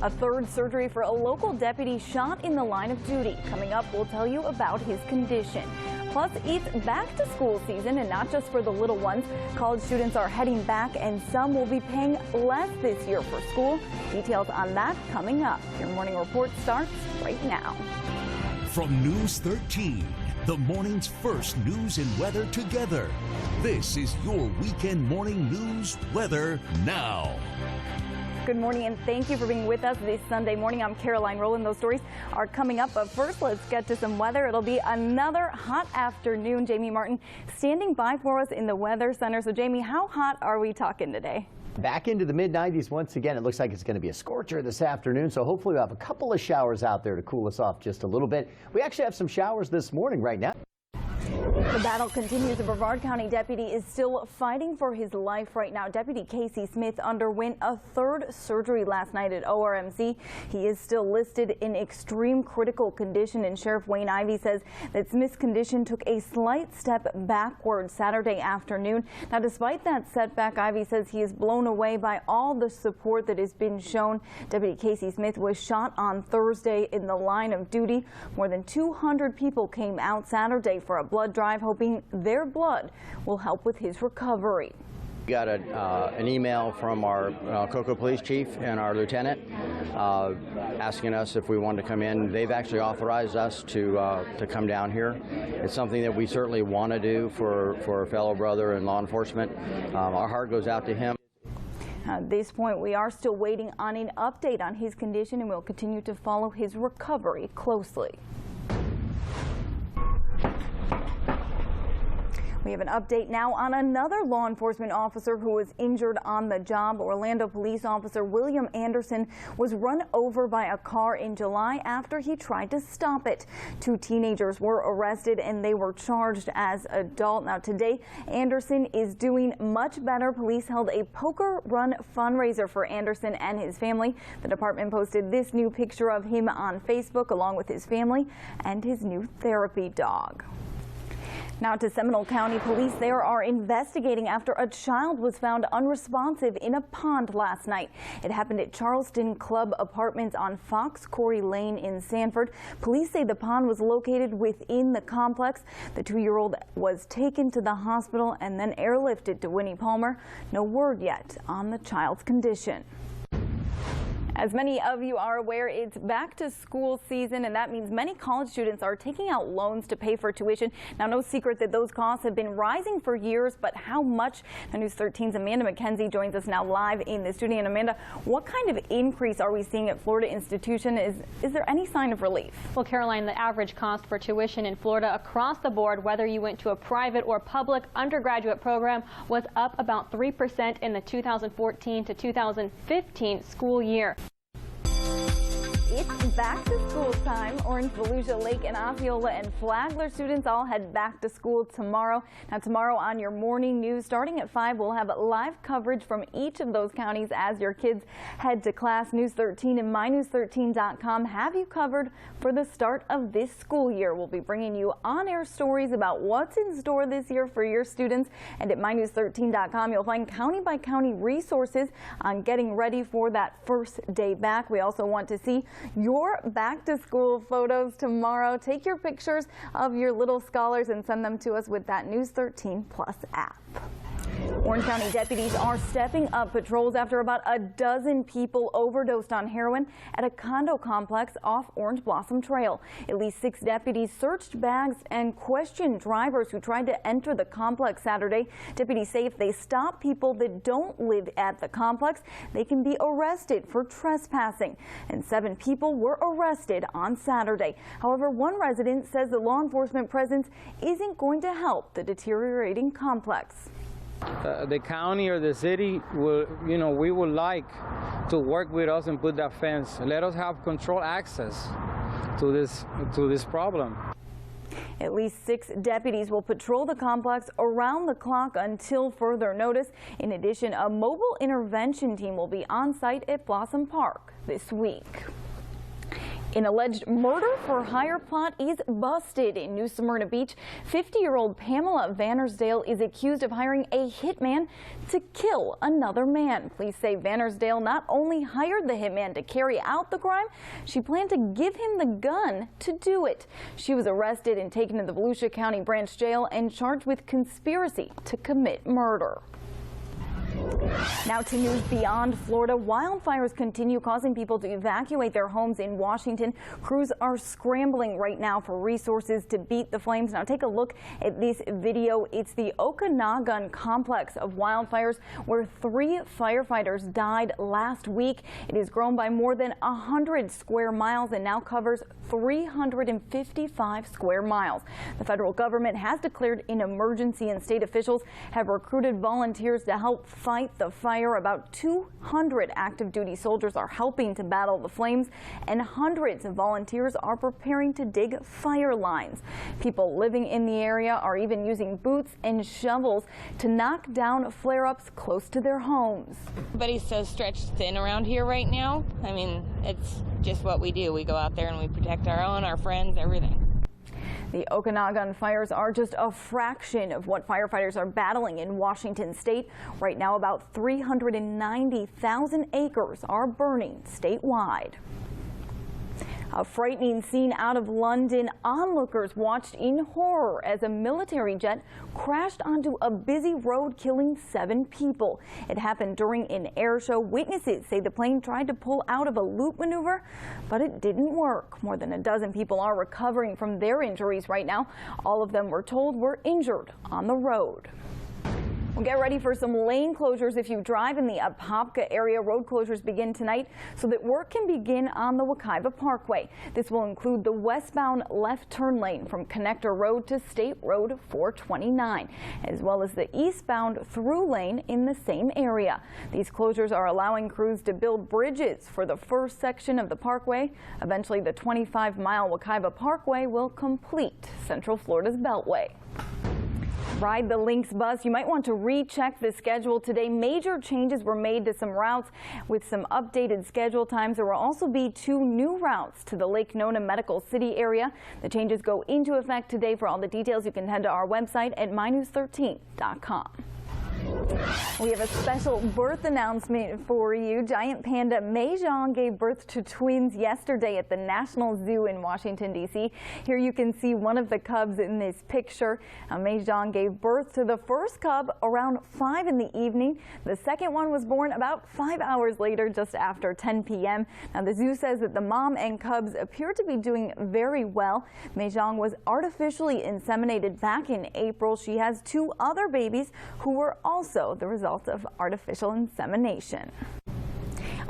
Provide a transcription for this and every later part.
A third surgery for a local deputy shot in the line of duty. Coming up, we'll tell you about his condition. Plus, it's back to school season, and not just for the little ones. College students are heading back, and some will be paying less this year for school. Details on that coming up. Your morning report starts right now. From News 13, the morning's first news and weather together. This is your weekend morning news weather now. Good morning, and thank you for being with us this Sunday morning. I'm Caroline Rowland. Those stories are coming up, but first let's get to some weather. It'll be another hot afternoon. Jamie Martin standing by for us in the Weather Center. So Jamie, how hot are we talking today? Back into the mid-90s once again. It looks like it's going to be a scorcher this afternoon, so hopefully we'll have a couple of showers out there to cool us off just a little bit. We actually have some showers this morning right now. The battle continues. A Brevard County deputy is still fighting for his life right now. Deputy Casey Smith underwent a third surgery last night at ORMC. He is still listed in extreme critical condition, and Sheriff Wayne Ivey says that Smith's condition took a slight step backward Saturday afternoon. Now, despite that setback, Ivey says he is blown away by all the support that has been shown. Deputy Casey Smith was shot on Thursday in the line of duty. More than 200 people came out Saturday for a blood drive, hoping their blood will help with his recovery. We got an email from our Cocoa Police Chief and our Lieutenant asking us if we wanted to come in. They've actually authorized us to come down here. It's something that we certainly want to do for a fellow brother in law enforcement. Our heart goes out to him. At this point, we are still waiting on an update on his condition, and we'll continue to follow his recovery closely. We have an update now on another law enforcement officer who was injured on the job. Orlando police officer William Anderson was run over by a car in July after he tried to stop it. 2 teenagers were arrested and they were charged as adults. Now today, Anderson is doing much better. Police held a poker run fundraiser for Anderson and his family. The department posted this new picture of him on Facebook along with his family and his new therapy dog. Now to Seminole County Police. They are investigating after a child was found unresponsive in a pond last night. It happened at Charleston Club Apartments on Fox Corey Lane in Sanford. Police say the pond was located within the complex. The 2-year-old was taken to the hospital and then airlifted to Winnie Palmer. No word yet on the child's condition. As many of you are aware, it's back to school season, and that means many college students are taking out loans to pay for tuition. Now, no secret that those costs have been rising for years, but how much? Now, News 13's Amanda McKenzie joins us now live in the studio. And Amanda, what kind of increase are we seeing at Florida Institution? Is there any sign of relief? Well, Caroline, the average cost for tuition in Florida across the board, whether you went to a private or public undergraduate program, was up about 3% in the 2014 to 2015 school year. It's back to school time. Orange, Volusia, Lake, and Osceola and Flagler students all head back to school tomorrow. Now tomorrow on your morning news, starting at 5, we'll have live coverage from each of those counties as your kids head to class. News 13 and mynews13.com have you covered for the start of this school year. We'll be bringing you on-air stories about what's in store this year for your students. And at mynews13.com, you'll find county-by-county resources on getting ready for that first day back. We also want to see your back-to-school photos tomorrow. Take your pictures of your little scholars and send them to us with that News 13 Plus app. Orange County deputies are stepping up patrols after about a dozen people overdosed on heroin at a condo complex off Orange Blossom Trail. At least 6 deputies searched bags and questioned drivers who tried to enter the complex Saturday. Deputies say if they stop people that don't live at the complex, they can be arrested for trespassing. And 7 people were arrested on Saturday. However, one resident says the law enforcement presence isn't going to help the deteriorating complex. The county or the city will, we would like to work with us and put that fence. Let us have control access to this problem. At least 6 deputies will patrol the complex around the clock until further notice. In addition, a mobile intervention team will be on site at Blossom Park this week. An alleged murder-for-hire plot is busted in New Smyrna Beach. 50-year-old Pamela Vannersdale is accused of hiring a hitman to kill another man. Police say Vannersdale not only hired the hitman to carry out the crime, she planned to give him the gun to do it. She was arrested and taken to the Volusia County Branch Jail and charged with conspiracy to commit murder. Now to news beyond Florida. Wildfires continue causing people to evacuate their homes in Washington. Crews are scrambling right now for resources to beat the flames. Now take a look at this video. It's the Okanagan complex of wildfires where 3 firefighters died last week. It has grown by more than 100 square miles and now covers 355 square miles. The federal government has declared an emergency and state officials have recruited volunteers to help fight the fire. About 200 active duty soldiers are helping to battle the flames, and hundreds of volunteers are preparing to dig fire lines. People living in the area are even using boots and shovels to knock down flare-ups close to their homes. Everybody's so stretched thin around here right now. I mean, it's just what we do. We go out there and we protect our own, our friends, everything. The Okanagan fires are just a fraction of what firefighters are battling in Washington state. Right now, about 390,000 acres are burning statewide. A frightening scene out of London. Onlookers watched in horror as a military jet crashed onto a busy road, killing 7 people. It happened during an air show. Witnesses say the plane tried to pull out of a loop maneuver, but it didn't work. More than a dozen people are recovering from their injuries right now. All of them, we're told, were injured on the road. Well, get ready for some lane closures if you drive in the Apopka area. Road closures begin tonight so that work can begin on the Wekiva Parkway. This will include the westbound left turn lane from Connector Road to State Road 429, as well as the eastbound through lane in the same area. These closures are allowing crews to build bridges for the first section of the parkway. Eventually, the 25-mile Wekiva Parkway will complete Central Florida's Beltway. Ride the Lynx bus. You might want to recheck the schedule today. Major changes were made to some routes with some updated schedule times. There will also be 2 new routes to the Lake Nona Medical City area. The changes go into effect today. For all the details, you can head to our website at mynews13.com. We have a special birth announcement for you. Giant panda Mei Zhang gave birth to twins yesterday at the National Zoo in Washington, D.C. Here you can see one of the cubs in this picture. Mei Zhang gave birth to the first cub around 5 in the evening. The second one was born about 5 hours later, just after 10 p.m. Now, the zoo says that the mom and cubs appear to be doing very well. Mei Zhang was artificially inseminated back in April. She has 2 other babies who were also the result of artificial insemination.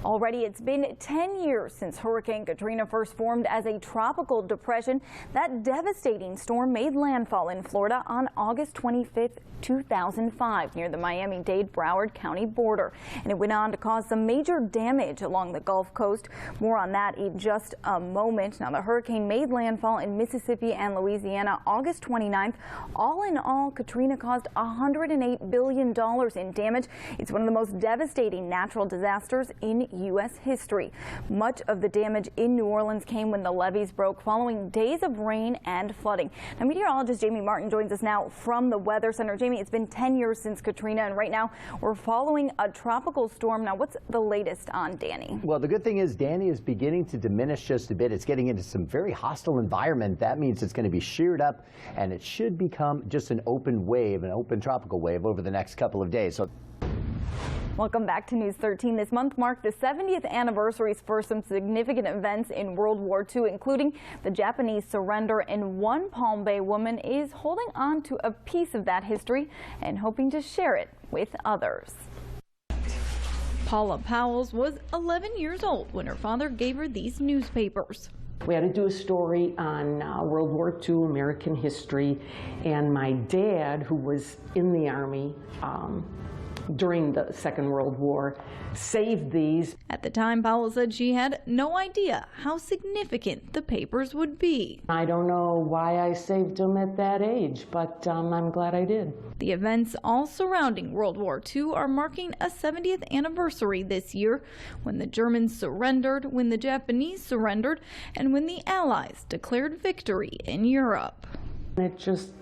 Already, it's been 10 years since Hurricane Katrina first formed as a tropical depression. That devastating storm made landfall in Florida on August 25th, 2005, near the Miami-Dade Broward County border. And it went on to cause some major damage along the Gulf Coast. More on that in just a moment. Now, the hurricane made landfall in Mississippi and Louisiana August 29th. All in all, Katrina caused $108 billion in damage. It's one of the most devastating natural disasters in U.S. history. Much of the damage in New Orleans came when the levees broke following days of rain and flooding. Now, meteorologist Jamie Martin joins us now from the Weather Center. Jamie, it's been 10 years since Katrina, and right now we're following a tropical storm. Now, what's the latest on Danny? Well, the good thing is Danny is beginning to diminish just a bit. It's getting into some very hostile environment. That means it's going to be sheared up, and it should become just an open wave, an open tropical wave over the next couple of days. So. Welcome back to News 13. This month marked the 70th anniversaries for some significant events in World War II, including the Japanese surrender, and one Palm Bay woman is holding on to a piece of that history and hoping to share it with others. Paula Powells was 11 years old when her father gave her these newspapers. We had to do a story on World War II, American history, and my dad, who was in the Army, during the Second World War, saved these. At the time, Powell said she had no idea how significant the papers would be. I don't know why I saved them at that age, but I'm glad I did. The events all surrounding World War II are marking a 70th anniversary this year, when the Germans surrendered, when the Japanese surrendered, and when the Allies declared victory in Europe. It just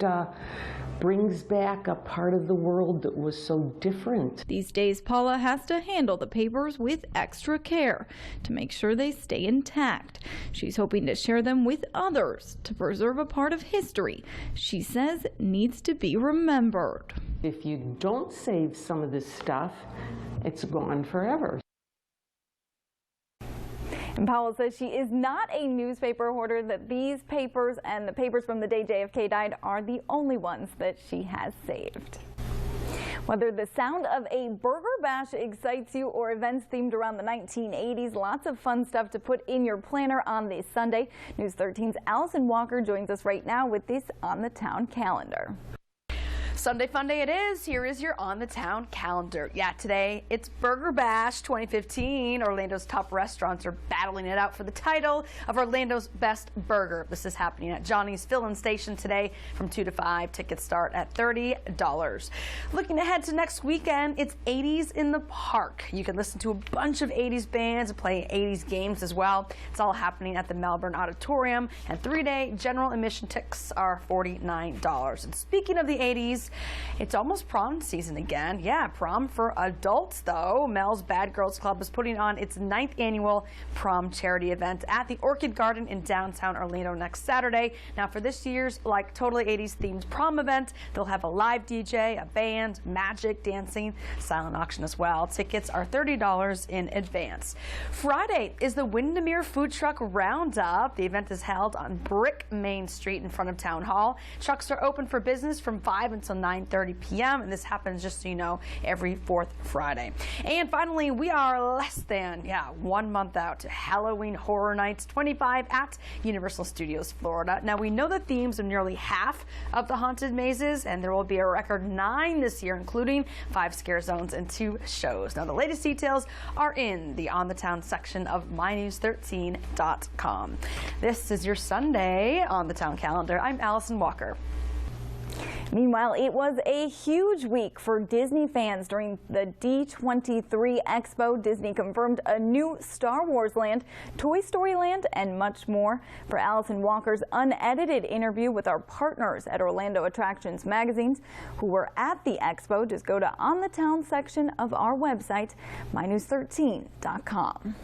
brings back a part of the world that was so different. These days, Paula has to handle the papers with extra care to make sure they stay intact. She's hoping to share them with others to preserve a part of history she says needs to be remembered. If you don't save some of this stuff, it's gone forever. And Powell says she is not a newspaper hoarder, that these papers and the papers from the day JFK died are the only ones that she has saved. Whether the sound of a burger bash excites you or events themed around the 1980s, lots of fun stuff to put in your planner on this Sunday. News 13's Allison Walker joins us right now with this On the Town calendar. Sunday fun day it is. Here is your On the Town calendar. Yeah, today it's Burger Bash 2015. Orlando's top restaurants are battling it out for the title of Orlando's best burger. This is happening at Johnny's Fill-In Station today from 2 to 5. Tickets start at $30. Looking ahead to next weekend, it's 80s in the Park. You can listen to a bunch of 80s bands and play 80s games as well. It's all happening at the Melbourne Auditorium, and 3-day general admission tickets are $49. And speaking of the 80s, it's almost prom season again. Yeah, prom for adults, though. Mel's Bad Girls Club is putting on its 9th annual prom charity event at the Orchid Garden in downtown Orlando next Saturday. Now, for this year's Totally 80s themed prom event, they'll have a live DJ, a band, magic, dancing, silent auction as well. Tickets are $30 in advance. Friday is the Windermere Food Truck Roundup. The event is held on Brick Main Street in front of Town Hall. Trucks are open for business from 5 until 9:30 p.m. and this happens, just so you know, every 4th Friday. And finally, we are less than 1 month out to Halloween Horror Nights 25 at Universal Studios Florida. Now, we know the themes of nearly half of the haunted mazes, and there will be a record 9 this year, including 5 scare zones and 2 shows. Now, the latest details are in the On the Town section of mynews13.com. This is your Sunday On the Town calendar. I'm Allison Walker. Meanwhile, it was a huge week for Disney fans during the D23 Expo. Disney confirmed a new Star Wars land, Toy Story Land, and much more. For Allison Walker's unedited interview with our partners at Orlando Attractions Magazines who were at the Expo, just go to On the Town section of our website, mynews13.com.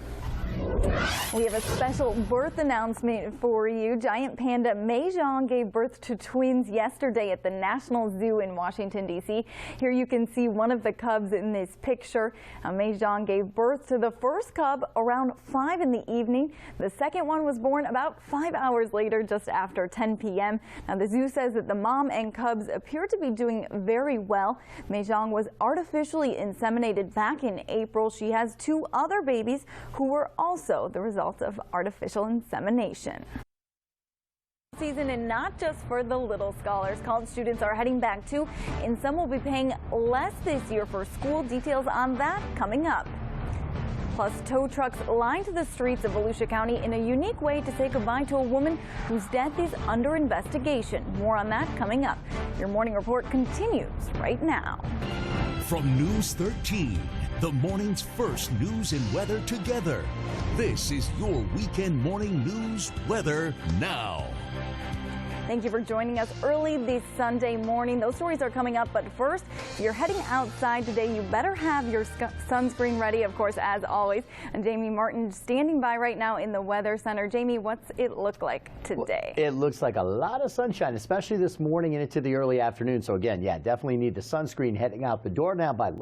We have a special birth announcement for you. Giant panda Mei Zhang gave birth to twins yesterday at the National Zoo in Washington, D.C. Here you can see one of the cubs in this picture. Mei Zhang gave birth to the first cub around 5 in the evening. The second one was born about 5 hours later, just after 10 p.m. Now, the zoo says that the mom and cubs appear to be doing very well. Mei Zhang was artificially inseminated back in April. She has 2 other babies who were also the result of artificial insemination. Season, and not just for the little scholars. College students are heading back too, and some will be paying less this year for school. Details on that coming up. Plus, tow trucks lined the streets of Volusia County in a unique way to say goodbye to a woman whose death is under investigation. More on that coming up. Your morning report continues right now. From News 13, the morning's first news and weather together. This is your weekend morning news weather now. Thank you for joining us early this Sunday morning. Those stories are coming up, but first, if you're heading outside today, you better have your sunscreen ready, of course, as always. And Jamie Martin standing by right now in the Weather Center. Jamie, what's it look like today? Well, it looks like a lot of sunshine, especially this morning and into the early afternoon. So again, definitely need the sunscreen heading out the door now by